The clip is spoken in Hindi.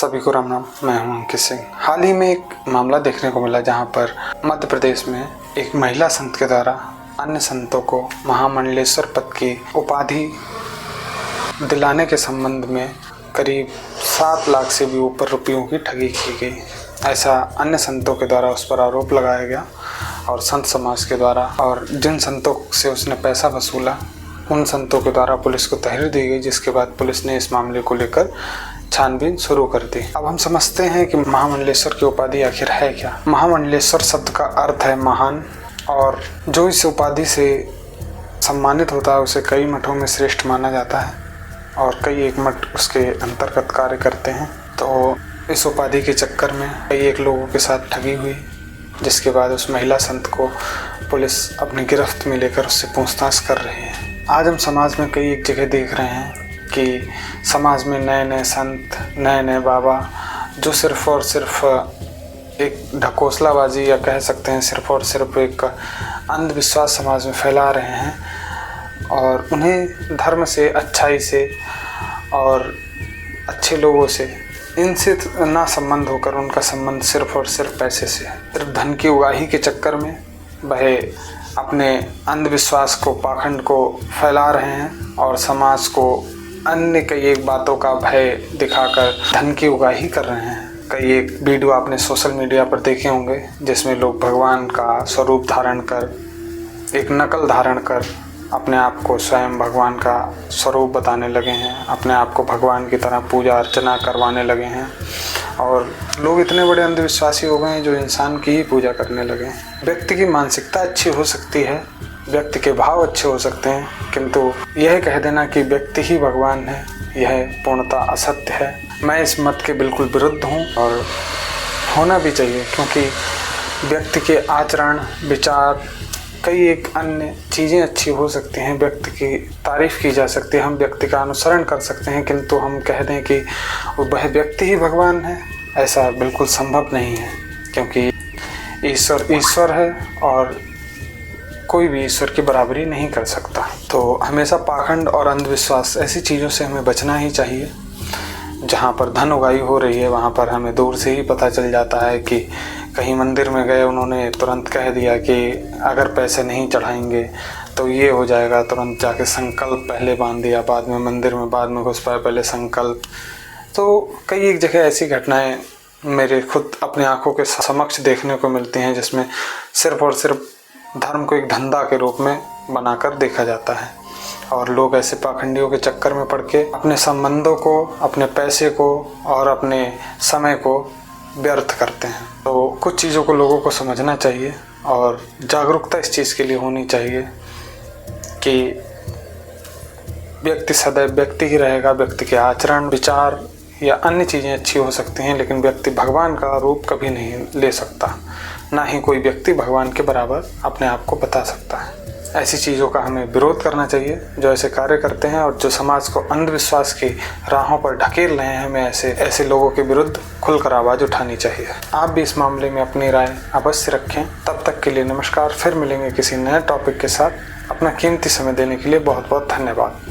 सभी को राम राम। मैं हूं अंकित सिंह। हाल ही में एक मामला देखने को मिला जहां पर मध्य प्रदेश में एक महिला संत के द्वारा अन्य संतों को महामंडलेश्वर पद की उपाधि दिलाने के संबंध में करीब 7 लाख से भी ऊपर रुपयों की ठगी की गई। ऐसा अन्य संतों के द्वारा उस पर आरोप लगाया गया और संत समाज के द्वारा, और जिन संतों से उसने पैसा वसूला उन संतों के द्वारा पुलिस को तहरीर दी गई, जिसके बाद पुलिस ने इस मामले को लेकर छानबीन शुरू कर दी। अब हम समझते हैं कि महामंडलेश्वर की उपाधि आखिर है क्या। महामंडलेश्वर शब्द का अर्थ है महान, और जो इस उपाधि से सम्मानित होता है उसे कई मठों में श्रेष्ठ माना जाता है और कई एक मठ उसके अंतर्गत कार्य करते हैं। तो इस उपाधि के चक्कर में कई एक लोगों के साथ ठगी हुई, जिसके बाद उस महिला संत को पुलिस अपनी गिरफ्त में लेकर उससे पूछताछ कर रही है। आज हम समाज में कई एक जगह देख रहे हैं कि समाज में नए नए संत, नए नए बाबा जो सिर्फ़ और सिर्फ एक ढकोसलाबाजी या कह सकते हैं सिर्फ़ और सिर्फ एक अंधविश्वास समाज में फैला रहे हैं, और उन्हें धर्म से, अच्छाई से और अच्छे लोगों से, इनसे ना संबंध होकर उनका संबंध सिर्फ़ और सिर्फ पैसे से है। सिर्फ धन की उगाही के चक्कर में वह अपने अंधविश्वास को, पाखंड को फैला रहे हैं और समाज को अन्य कई एक बातों का भय दिखाकर धन की उगाही कर रहे हैं। कई एक वीडियो आपने सोशल मीडिया पर देखे होंगे जिसमें लोग भगवान का स्वरूप धारण कर, एक नकल धारण कर अपने आप को स्वयं भगवान का स्वरूप बताने लगे हैं, अपने आप को भगवान की तरह पूजा अर्चना करवाने लगे हैं, और लोग इतने बड़े अंधविश्वासी हो गए हैं जो इंसान की ही पूजा करने लगे हैं। व्यक्ति की मानसिकता अच्छी हो सकती है, व्यक्ति के भाव अच्छे हो सकते हैं, किंतु यह कह देना कि व्यक्ति ही भगवान है, यह पूर्णतः असत्य है। मैं इस मत के बिल्कुल विरुद्ध हूँ और होना भी चाहिए, क्योंकि व्यक्ति के आचरण, विचार, कई एक अन्य चीज़ें अच्छी हो सकती हैं, व्यक्ति की तारीफ़ की जा सकती है, हम व्यक्ति का अनुसरण कर सकते हैं, किंतु हम कह दें कि वह व्यक्ति ही भगवान है, ऐसा बिल्कुल संभव नहीं है। क्योंकि ईश्वर है और कोई भी ईश्वर की बराबरी नहीं कर सकता। तो हमेशा पाखंड और अंधविश्वास ऐसी चीज़ों से हमें बचना ही चाहिए। जहाँ पर धन उगाही हो रही है वहाँ पर हमें दूर से ही पता चल जाता है कि कहीं मंदिर में गए, उन्होंने तुरंत कह दिया कि अगर पैसे नहीं चढ़ाएंगे तो ये हो जाएगा, तुरंत जाके संकल्प पहले बांध दिया, बाद में मंदिर में बाद में घुस पाए, पहले संकल्प। तो कई एक जगह ऐसी घटनाएं मेरे खुद अपनी आंखों के समक्ष देखने को मिलती हैं जिसमें सिर्फ और सिर्फ धर्म को एक धंधा के रूप में बनाकर देखा जाता है, और लोग ऐसे पाखंडियों के चक्कर में पड़ के अपने संबंधों को, अपने पैसे को और अपने समय को व्यर्थ करते हैं। तो कुछ चीज़ों को लोगों को समझना चाहिए और जागरूकता इस चीज़ के लिए होनी चाहिए कि व्यक्ति सदैव व्यक्ति ही रहेगा। व्यक्ति के आचरण, विचार या अन्य चीज़ें अच्छी हो सकती हैं, लेकिन व्यक्ति भगवान का रूप कभी नहीं ले सकता, ना ही कोई व्यक्ति भगवान के बराबर अपने आप को बता सकता है। ऐसी चीज़ों का हमें विरोध करना चाहिए जो ऐसे कार्य करते हैं और जो समाज को अंधविश्वास की राहों पर ढकेल रहे हैं। हमें ऐसे लोगों के विरुद्ध खुलकर आवाज़ उठानी चाहिए। आप भी इस मामले में अपनी राय अवश्य रखें। तब तक के लिए नमस्कार। फिर मिलेंगे किसी नए टॉपिक के साथ। अपना कीमती समय देने के लिए बहुत बहुत धन्यवाद।